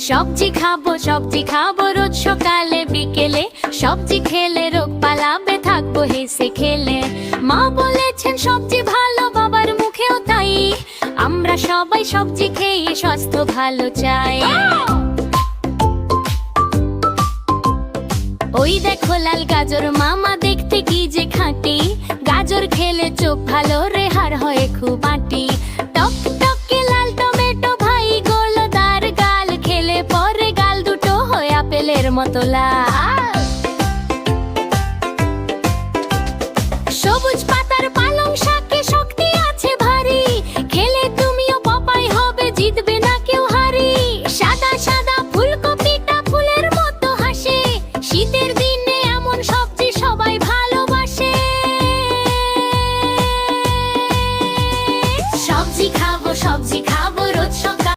সবজি খাবো রোজ সকালে বিকেলে, সবজি খেলে রোগ পালাবে, থাকবো হেসে খেলে। মা বলেছেন সবজি ভালো, বাবার মুখেও তাই, আমরা সবাই সবজি খেয়ে স্বাস্থ্য ভালো চাই। ওই দেখো লাল গাজর মামা, দেখতে কি যে খাঁটি, গাজর খেলে চোখ ভালো রে, হাড় হয় খুব আঁটি। টকটকে লাল টমেটো ভাই, গোলদার গাল খেলে পরে গাল দুটো হয় আপেলের মতো লাল।